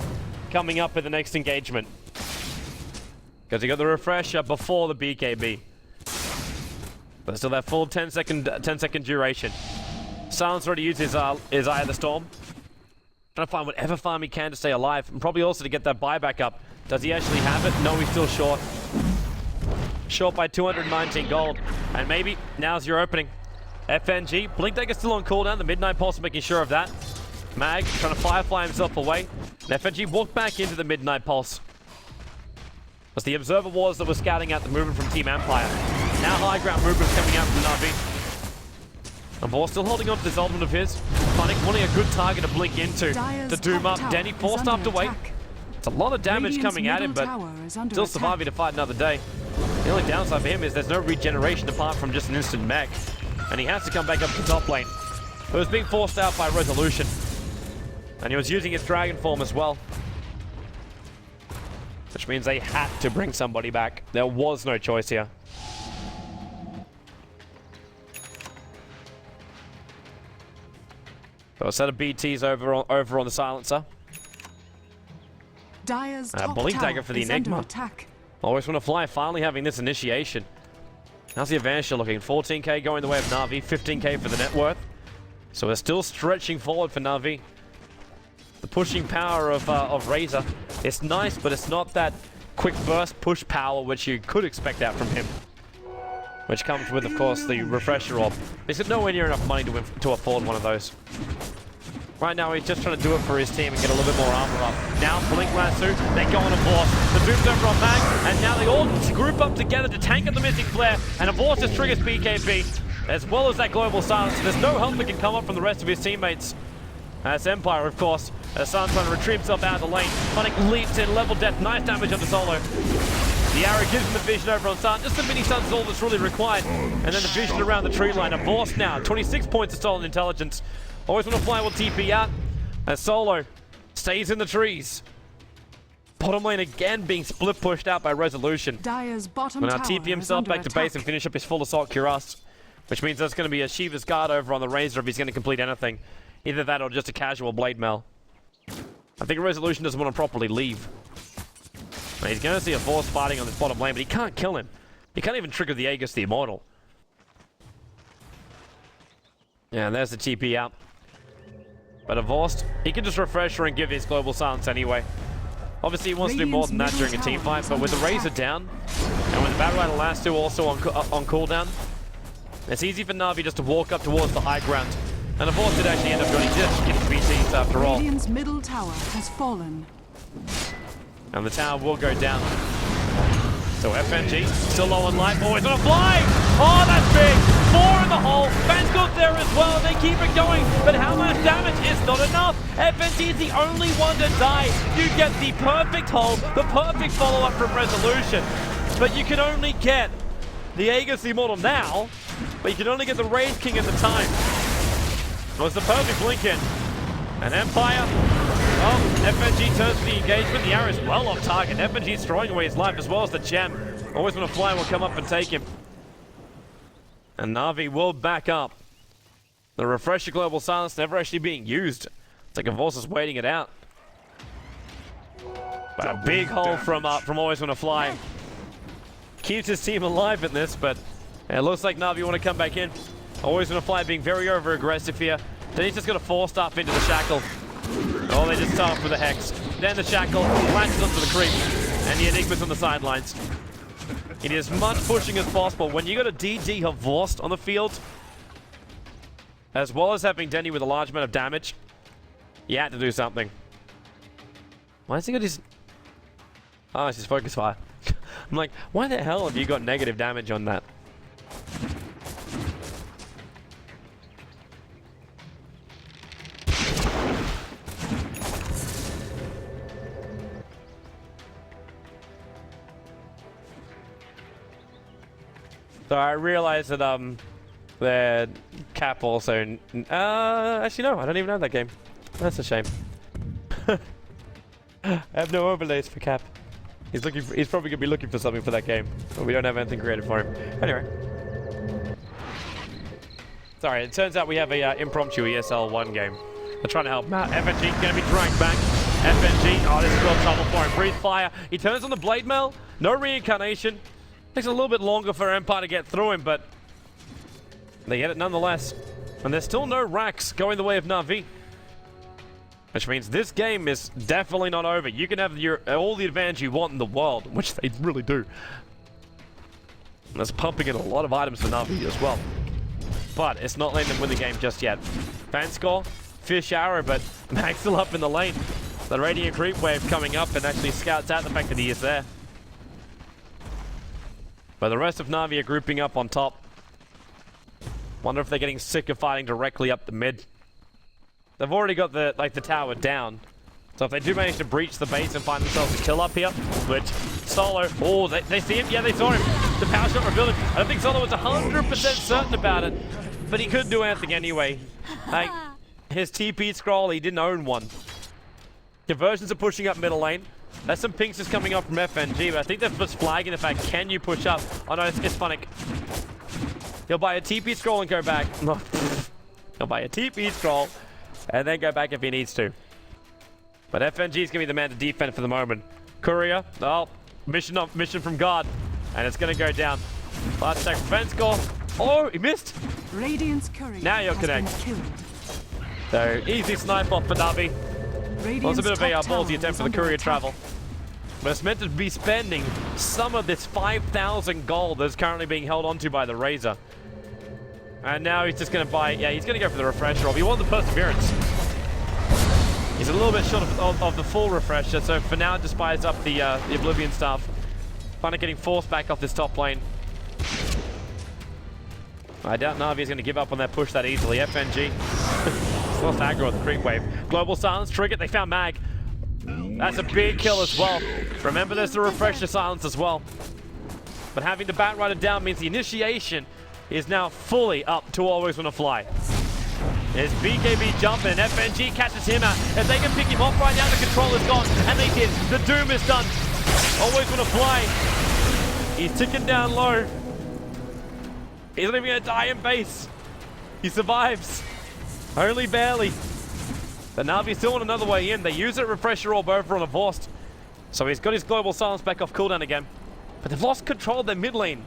coming up in the next engagement. Because he got the Refresher before the BKB. But still that full 10 second duration. Silence already used his Eye of the Storm. Trying to find whatever farm he can to stay alive. And probably also to get that buyback up. Does he actually have it? No, he's still short. Short by 219 gold. And maybe now's your opening. FNG. Blink Dagger still on cooldown. The Midnight Pulse making sure of that. Mag trying to Firefly himself away. And FNG walked back into the Midnight Pulse. It was the Observer Wars that was scouting out the movement from Team Empire. Now high ground movements coming out from Na'Vi. And Vor still holding on to this ultimate of his. Funnick wanting a good target to blink into to doom up. Denny forced up to wait. It's a lot of damage coming at him, but still surviving to fight another day. The only downside for him is there's no regeneration apart from just an instant mech. And he has to come back up to the top lane. It was being forced out by Resolution. And he was using his dragon form as well. Which means they had to bring somebody back. There was no choice here. So a set of BTs over on the silencer. Blink Dagger for the Enigma. Always want to fly, finally having this initiation. How's the Avanisher looking? 14k going the way of Na'Vi, 15k for the net worth. So we're still stretching forward for Na'Vi. The pushing power of Razor. It's nice, but it's not that quick burst push power which you could expect out from him. Which comes with, of course, the refresher orb. There's nowhere near enough money to afford one of those. Right now, he's just trying to do it for his team and get a little bit more armor up. Now, Blink Lasso, they go on a Vorce. The Doom's over on Mag, and now they all group up together to tank on the missing flare, and a Vorce just triggers BKB, as well as that global silence. There's no help that can come up from the rest of his teammates. That's Empire, of course. As Sun trying to retrieve himself out of the lane. Funnick leaps in, level death, nice damage onto Solo. The arrow gives him the vision over on Sun. Just the mini Sun is all that's really required. And then the vision around the tree line. A Vorce now, 26 points of stolen intelligence. Always want to fly will TP out. As Solo stays in the trees. Bottom lane again being split pushed out by Resolution. Dire's bottom Will now tower TP himself back to base and finish up his full assault cuirass. Which means there's going to be a Shiva's Guard over on the Razor if he's going to complete anything. Either that or just a casual blade mail. I think Resolution doesn't want to properly leave. He's going to see a Vorce fighting on this bottom lane, but he can't kill him. He can't even trigger the Aegis the Immortal. Yeah, and there's the TP out. But a Vorce, he can just refresh her and give his global silence anyway. Obviously, he wants to do more than that during a team fight, but with the Razor down, and with the Battle Rider last two also on cooldown, it's easy for Na'Vi just to walk up towards the high ground. And a Vorce did actually end up going just getting BTs after all. Radiant's middle tower has fallen. And the tower will go down. So FNG, still low on life, always on a fly! Oh, that's big! 4 in the hole, Fanscore's there as well, they keep it going, but how much damage is not enough? FNG is the only one to die. You get the perfect hole, the perfect follow-up from Resolution, but you can only get the Aegis Immortal now, but you can only get the Rage King at the time. It was the perfect blink in. And Empire, oh, FNG turns for the engagement. The arrow is well off target. FNG's throwing away his life as well as the gem. Always when a fly will come up and take him. And Na'Vi will back up. The refresher global silence never actually being used. It's like a Vorce is waiting it out. But a big hole from Always Wanna Fly. Keeps his team alive in this, but it looks like Na'Vi want to come back in. Always Wanna Fly being very over-aggressive here. Then he's just going to force stuff into the shackle. Oh, they just start with the Hex. Then the shackle, latches onto the creep. And the Enigma's on the sidelines. It is as much pushing as possible. When you got a DD have Vorst on the field, as well as having Dendi with a large amount of damage, you had to do something. Why has he got his... Oh, it's his focus fire. I'm like, why the hell have you got negative damage on that? So I realized that the Cap also actually no, I don't even know that game. That's a shame. I have no overlays for Cap. He's probably gonna be looking for something for that game, but we don't have anything created for him. Anyway. Sorry, it turns out we have a impromptu ESL 1 game. They're trying to help him out. FNG gonna be dragged back. FNG, oh, this is real trouble for him. Breathe fire. He turns on the blade mail. No reincarnation. Takes a little bit longer for Empire to get through him, but they get it nonetheless. And there's still no racks going the way of Na'Vi. Which means this game is definitely not over. You can have all the advantage you want in the world, which they really do. And that's pumping in a lot of items for Na'Vi as well. But it's not letting them win the game just yet. Fanscore, Fish Arrow, but Mag's still up in the lane. The Radiant Creep Wave coming up and actually scouts out the fact that he is there. But the rest of Na'Vi are grouping up on top. Wonder if they're getting sick of fighting directly up the mid. They've already got the tower down. So if they do manage to breach the base and find themselves a kill up here, which Solo, oh, they see him? Yeah, they saw him. The power shot revealed him. I don't think Solo was 100% certain about it, but he couldn't do anything anyway. Like, his TP scroll, he didn't own one. Conversions are pushing up middle lane. There's some pinks just coming up from FNG, but I think they're just flagging the fact, can you push up? Oh no, it's Funnick. He'll buy a TP scroll and go back. He'll buy a TP scroll and then go back if he needs to. But FNG is going to be the man to defend for the moment. Courier, oh, mission from God. And it's going to go down. Last attack from Fanscore. Oh, he missed. Radiant's courier now you're connected. So easy snipe off for Na'Vi. Well, it's a bit of a ballsy attempt for the courier travel. But it's meant to be spending some of this 5,000 gold that's currently being held onto by the Razor. And now he's just going to buy... Yeah, he's going to go for the refresher rob. He wants the perseverance. He's a little bit short of the full refresher, so for now, just buys up the Oblivion Staff. Finally getting forced back off this top lane. I doubt Na'Vi is going to give up on that push that easily. FNG. Lost aggro with the creep wave. Global silence triggered. They found Mag. That's a big kill as well. Remember, there's the refresher silence as well. But having the Bat Rider down means the initiation is now fully up to Always Wanna Fly. There's BKB jumping, and FNG catches him out. If they can pick him off right now, the control is gone. And they did. The Doom is done. Always Wanna Fly. He's ticking down low. He's not even going to die in base. He survives. Only barely. But Na'Vi still want another way in. They use it, refresher orb over on a Vorst. So he's got his global silence back off cooldown again. But they've lost control of their mid lane.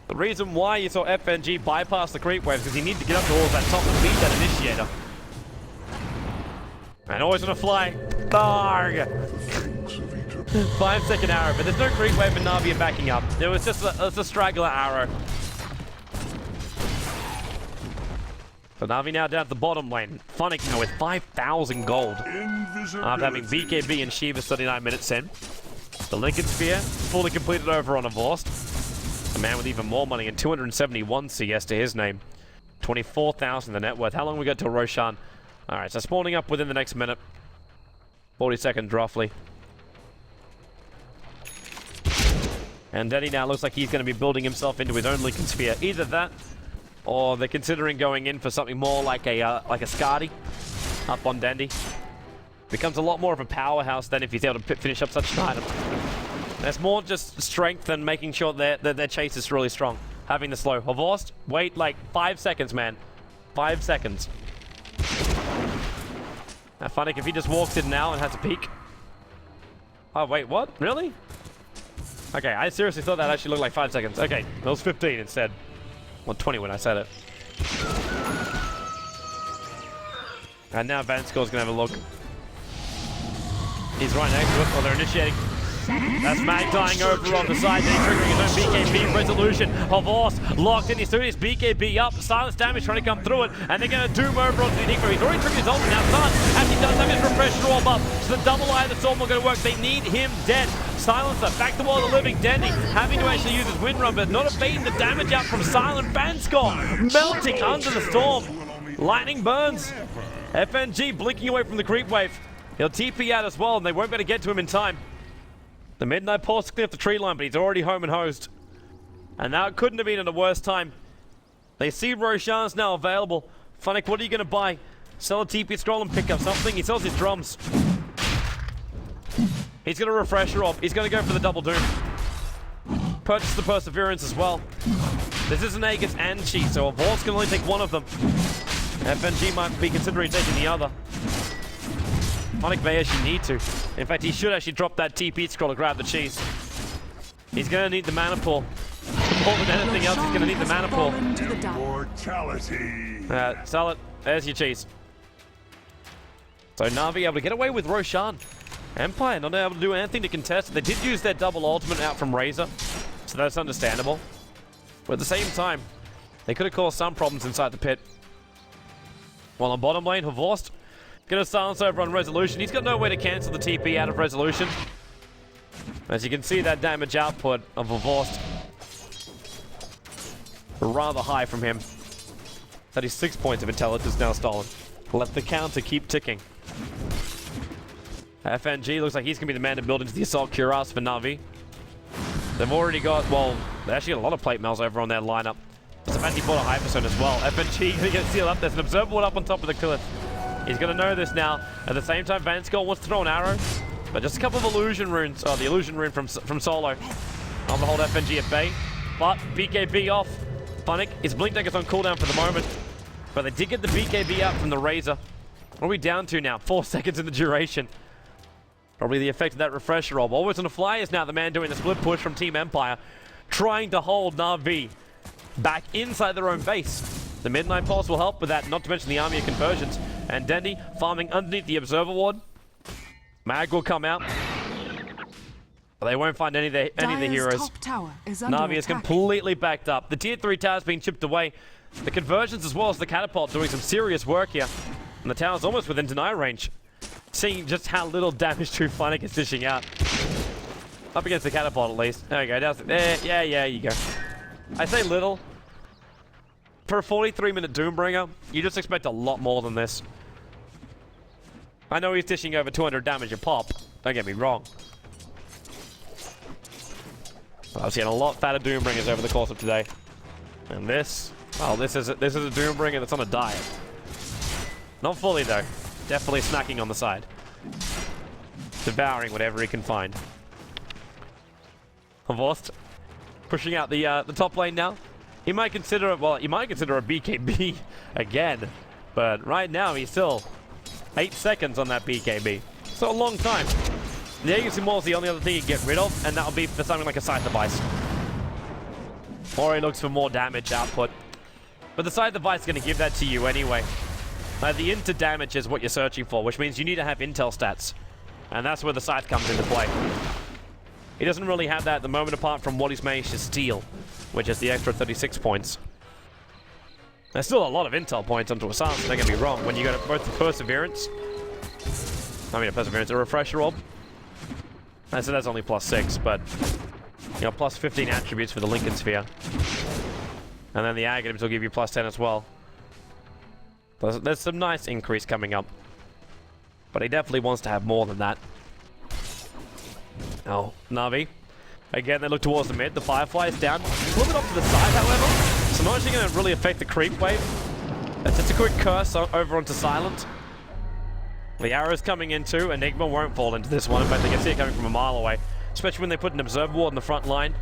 The reason why you saw FNG bypass the creep waves is because he needed to get up towards that top and beat that initiator. And Always Wanna Fly. Barg! 5-second arrow, but there's no creep wave and Na'Vi are backing up. It was just a straggler arrow. So Na'Vi now down at the bottom lane. Funnick now with 5,000 gold. After having BKB and Shiva 39 minutes in. The Lincoln Sphere fully completed over on a Vorst. A man with even more money and 271 CS to his name. 24,000 the net worth. How long we got till Roshan? Alright, so spawning up within the next minute. 40 seconds roughly. And Dendi now looks like he's going to be building himself into his own Lincoln Sphere. Either that, or they're considering going in for something more like a Skadi up on Dendi. Becomes a lot more of a powerhouse than if he's able to finish up such an item. There's more just strength and making sure that their chase is really strong. Having the slow. Horvorst, wait like 5 seconds, man. 5 seconds. Now, Funnick, if he just walks in now and has a peek. Oh, wait, what? Really? Okay, I seriously thought that actually looked like 5 seconds. Okay, it was 15 instead. Well, 20 when I said it. And now Vanscore's gonna have a look. He's right next to it. Oh, they're initiating. That's Mag dying over on the side. Then he's triggering his own BKB resolution. Horvorst locked in. He's doing his BKB up. Silence damage trying to come through it. And they're going to Doom over onto the Enigma. He's already triggered his ultimate. Now Silence actually does have his refresher orb up. So the double eye of the storm will go to work. They need him dead. Silencer back to World of Living. Dendi having to actually use his wind run, but not evading the damage out from Silent. Vanscore melting under the storm. Lightning burns. FNG blinking away from the creep wave. He'll TP out as well, and they won't be able to get to him in time. The Midnight Pulse clear off the tree line, but he's already home and hosed. And now it couldn't have been at a worse time. They see Roshan's now available. Funnick, what are you going to buy? Sell a TP scroll and pick up something? He sells his drums. He's going to refresher orb. He's going to go for the double doom. Purchase the Perseverance as well. This is an Aegis and Chi, so a Vault's can only take one of them. FNG might be considering taking the other. Funnick may actually need to. In fact, he should actually drop that TP scroll to grab the cheese. He's going to need the mana pool. More than anything else, he's going to need the mana pool. Immortality. Sell it. There's your cheese. So Na'Vi able to get away with Roshan. Empire not able to do anything to contest. They did use their double ultimate out from Razor, so that's understandable. But at the same time, they could have caused some problems inside the pit. While on bottom lane, Horvorst gonna silence over on Resolution. He's got no way to cancel the TP out of Resolution. As you can see, that damage output of Horvorst rather high from him. 36 points of intelligence now stolen. Let the counter keep ticking. FNG looks like he's gonna be the man to build into the Assault Cuirass for Na'Vi. They've already got, well, they actually got a lot of plate mails over on their lineup. There's a fancy bought a Hyperzone as well. FNG gonna get sealed up. There's an Observer up on top of the cliff. He's gonna know this now. At the same time, Vanscore wants to throw an arrow, but just a couple of illusion runes. Oh, the illusion rune from Solo. On the hold FNG at bay, but BKB off. Funnick, his Blink Dagger's on cooldown for the moment, but they did get the BKB out from the Razor. What are we down to now? 4 seconds in the duration. Probably the effect of that refresher orb. Always on a Fly is now the man doing the split push from Team Empire, trying to hold Na'Vi back inside their own base. The Midnight Pulse will help with that, not to mention the army of conversions. And Dendi farming underneath the observer ward. Mag will come out. They won't find any of the heroes. Top tower is under Na'Vi is attack. completely backed up. The tier 3 tower's being chipped away. The conversions as well as the catapult doing some serious work here. And the tower's almost within deny range. Seeing just how little damage True Funnick is dishing out. Up against the catapult at least. There you go. There. Yeah, you go. I say little. For a 43-minute Doombringer, you just expect a lot more than this. I know he's dishing over 200 damage a pop. Don't get me wrong. I've seen a lot fatter Doombringers over the course of today. And this, well, this is a Doombringer that's on a diet. Not fully though. Definitely snacking on the side. Devouring whatever he can find. Vorst pushing out the top lane now. He might consider it, well, he might consider a BKB again. But right now he's still 8 seconds on that BKB. So a long time. The Agency Maul is the only other thing you can get rid of, and that'll be for something like a side device. Or he looks for more damage output. But the side device is going to give that to you anyway. The inter damage is what you're searching for, which means you need to have intel stats. And that's where the scythe comes into play. He doesn't really have that at the moment apart from what he's managed to steal, which is the extra 36 points. There's still a lot of intel points onto a silence, don't get me wrong, when you go to both the Perseverance, a Refresher Orb. I said that's only +6, but, you know, plus 15 attributes for the Lincoln Sphere. And then the Aghanim's will give you +10 as well. There's some nice increase coming up. But he definitely wants to have more than that. Oh, Na'Vi. Again, they look towards the mid. The Firefly is down. A little bit off to the side, however. So not actually going to really affect the creep wave. It's just a quick curse over onto Silent. The arrow's coming in too. Enigma won't fall into this one. In fact, they can see it coming from a mile away. Especially when they put an Observer Ward in the front line.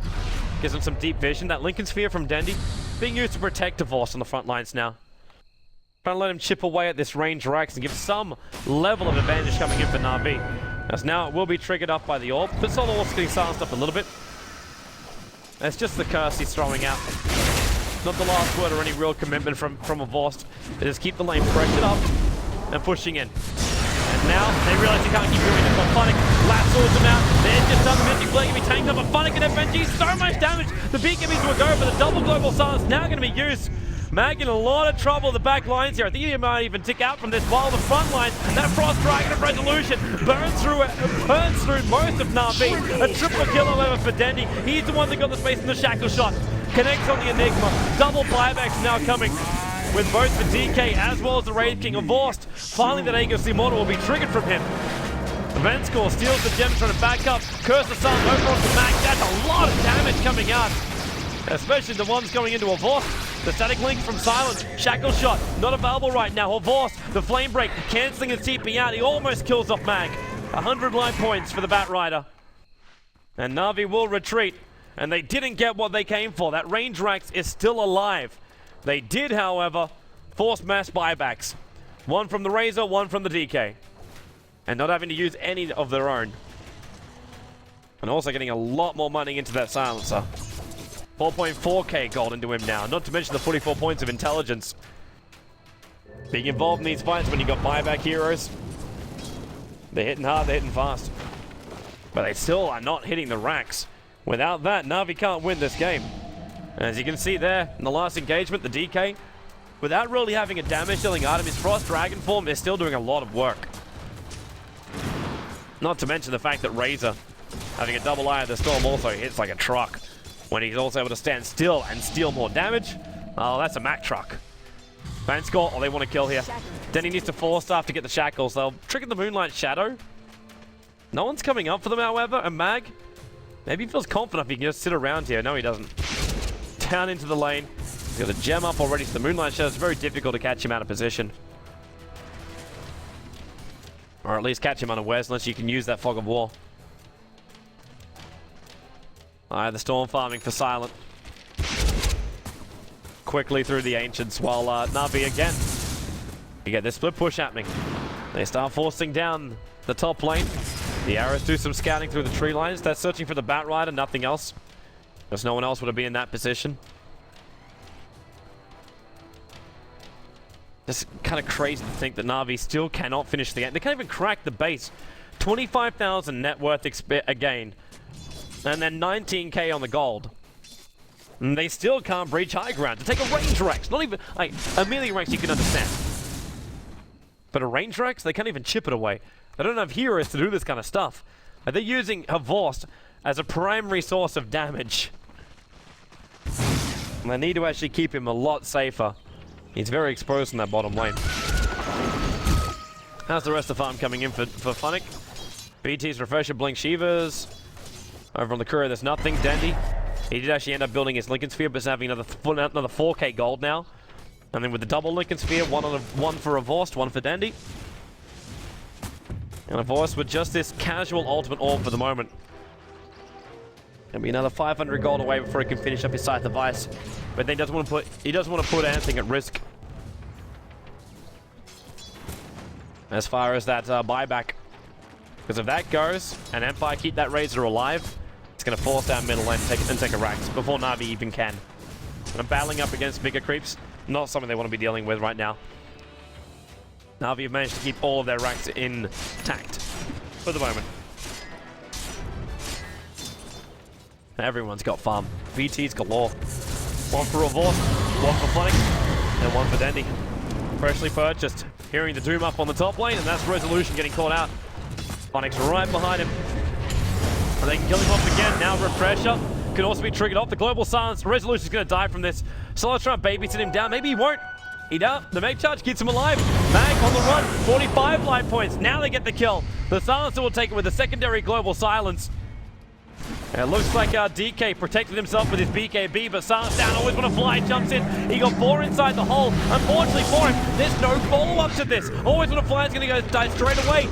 Gives them some deep vision. That Lincoln Sphere from Dendi being used to protect Divorce on the front lines now. Trying to let him chip away at this range Rax and give some level of advantage coming in for Na'Vi. As now it will be triggered up by the orb, but Solar Orb's getting silenced up a little bit. It's just the curse he's throwing out. Not the last word or any real commitment from a Vorst. They just keep the lane pressured up and pushing in. And now they realize you can't keep doing this. But Funnick lassos them out. They're just done the Mystic Blade can be tanked up, but Funnick and FNG so much damage. The BKBs will go, but the double global silence now going to be used. Mag in a lot of trouble in the back lines here. I think he might even tick out from this while the front lines, that Frost Dragon of Resolution burns through most of Na'Vi. A triple kill however for Dendi. He's the one that got the space in the shackle shot. Connects on the Enigma. Double buybacks now coming with both the DK as well as the Raid King of Vorst. Finally that Aegis Immortal will be triggered from him. Vanscore steals the gems trying to back up. Curse the Sun over onto Mag. That's a lot of damage coming out. Especially the ones going into a Vorst. The static link from Silent. Shackle shot. Not available right now. Vorst, the flame break. Cancelling his TP out. He almost kills off Mag. 100 line points for the Bat Rider. And Na'Vi will retreat. And they didn't get what they came for. That range Rax is still alive. They did, however, force mass buybacks. One from the Razor, one from the DK. And not having to use any of their own. And also getting a lot more money into that silencer. 4.4k gold into him now, not to mention the 44 points of intelligence. Being involved in these fights when you got buyback heroes, they're hitting hard, they're hitting fast. But they still are not hitting the racks. Without that, Na'Vi can't win this game. As you can see there, in the last engagement, the DK, without really having a damage-dealing item, his Frost Dragon form is still doing a lot of work. Not to mention the fact that Razor, having a double Eye of the Storm, also hits like a truck. When he's also able to stand still and steal more damage, oh, that's a Mack truck. Vanscore, oh, they want to kill here. Then he needs to force staff to get the shackles. They'll trigger the Moonlight Shadow. No one's coming up for them, however, and Mag, maybe he feels confident if he can just sit around here. No, he doesn't. Down into the lane. He's got a gem up already, so the Moonlight Shadow is very difficult to catch him out of position. Or at least catch him unawares, unless you can use that Fog of War. The Storm farming for Silent. Quickly through the Ancients while Na'Vi again. You get this split push happening. They start forcing down the top lane. The arrows do some scouting through the tree lines. They're searching for the Bat Rider, nothing else. Because no one else would have been in that position. Just kind of crazy to think that Na'Vi still cannot finish the game. They can't even crack the base. 25,000 net worth again. And then 19k on the gold. And they still can't breach high ground. To take a range Rex, not even, like, a melee Rex you can understand. But a range Rex, they can't even chip it away. They don't have heroes to do this kind of stuff. They're using Havorst as a primary source of damage. And they need to actually keep him a lot safer. He's very exposed in that bottom lane. How's the rest of the farm coming in for Funnick? BT's Refresher, Blink Shivas. Over on the courier, there's nothing. Dendi. He did actually end up building his Lincoln Sphere, but he's having another 4k gold now. And then with the double Lincoln Sphere, one for Havorst, one for Dendi. And Havorst with just this casual ultimate orb for the moment. Gonna be another 500 gold away before he can finish up his Scythe of Ice. But then he doesn't want to put anything at risk. As far as that buyback. Because if that goes, and Empire keep that Razor alive, it's going to force down middle lane and take a Rax before Na'Vi even can. And battling up against bigger creeps, not something they want to be dealing with right now. Na'Vi have managed to keep all of their Rax intact for the moment. Everyone's got farm. VT's galore. One for Havorst, one for Funnick, and one for Dendi. Freshly purchased. Hearing the Doom up on the top lane, and that's Resolution getting caught out. Funnick's right behind him. And they can kill him off again. Now Refresher can also be triggered off. The Global Silence. Resolution's going to die from this. Solar's trying to babysit him down. Maybe he won't. He does. The Meg Charge keeps him alive. Mag on the run. 45 life points. Now they get the kill. The Silencer will take it with a secondary Global Silence. And it looks like DK protected himself with his BKB, but Silence down, always want to fly, jumps in. He got 4 inside the hole. Unfortunately for him, there's no follow-up to this. Always want to fly is going to die straight away.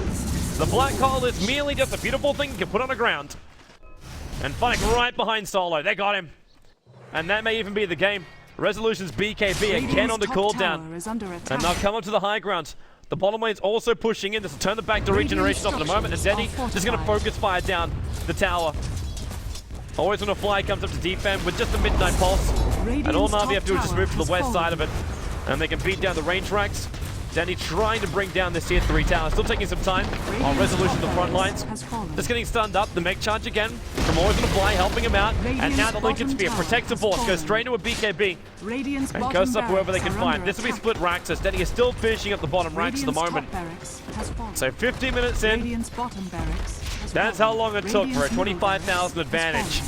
The Black Hole is merely just a beautiful thing you can put on the ground. And Funnick right behind Solo. They got him. And that may even be the game. Resolution's BKB again on the cooldown. And they'll come up to the high ground. The bottom lane's also pushing in. This will turn the back to regeneration off in a moment. And Dendi just going to focus fire down the tower. Always when a fly comes up to defend with just a midnight pulse. And all Na'Vi have to do is just move to the west side of it. And they can beat down the range racks. Dendi trying to bring down this tier 3 tower. Still taking some time on Resolution the front lines. Just getting stunned up. The Meg Charge again. From always on a fly, helping him out. And now the Lincoln Sphere protects the force. Goes straight into a BKB. And goes up whoever they can find. This will be split racks. So Dendi is still finishing up the bottom racks at the moment. So 15 minutes in. That's how long it took for a 25,000 advantage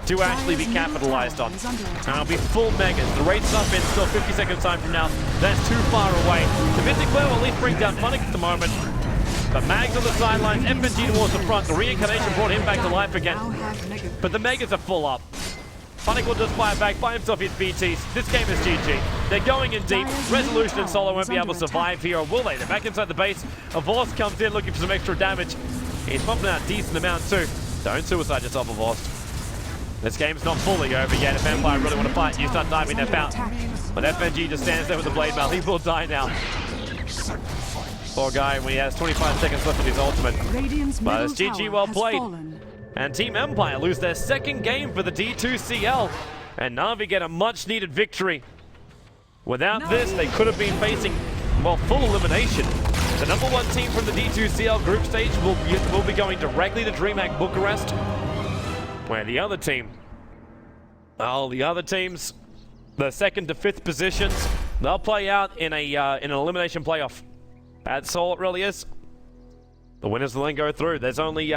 to actually be capitalized on. And it'll be full megas. The raid's up in still 50 seconds time from now. That's too far away. The Mystic Flare will at least bring down Funnick at the moment. But Mags on the sidelines, FNG towards the front. The reincarnation brought him back to life again. But the megas are full up. Funnick will just fire back, buy himself his BTs. This game is GG. They're going in deep. Resolution and Solo won't be able to survive here, or will they? They're back inside the base. Havorst comes in looking for some extra damage. He's pumping out a decent amount too. Don't suicide yourself, Havorst. This game's not fully over yet. If Empire really want to fight, you start diving them out. But FNG just stands there with the blade mail. He will die now. Poor guy when he has 25 seconds left of his ultimate. But it's GG, well played. And Team Empire lose their second game for the D2CL. And Na'Vi get a much needed victory. Without this, they could have been facing, well, full elimination. The #1 team from the D2CL group stage will be going directly to DreamHack Bucharest. Where the other team, the other teams, the 2nd to 5th positions, they'll play out in an elimination playoff. That's all it really is. The winners will then go through. There's only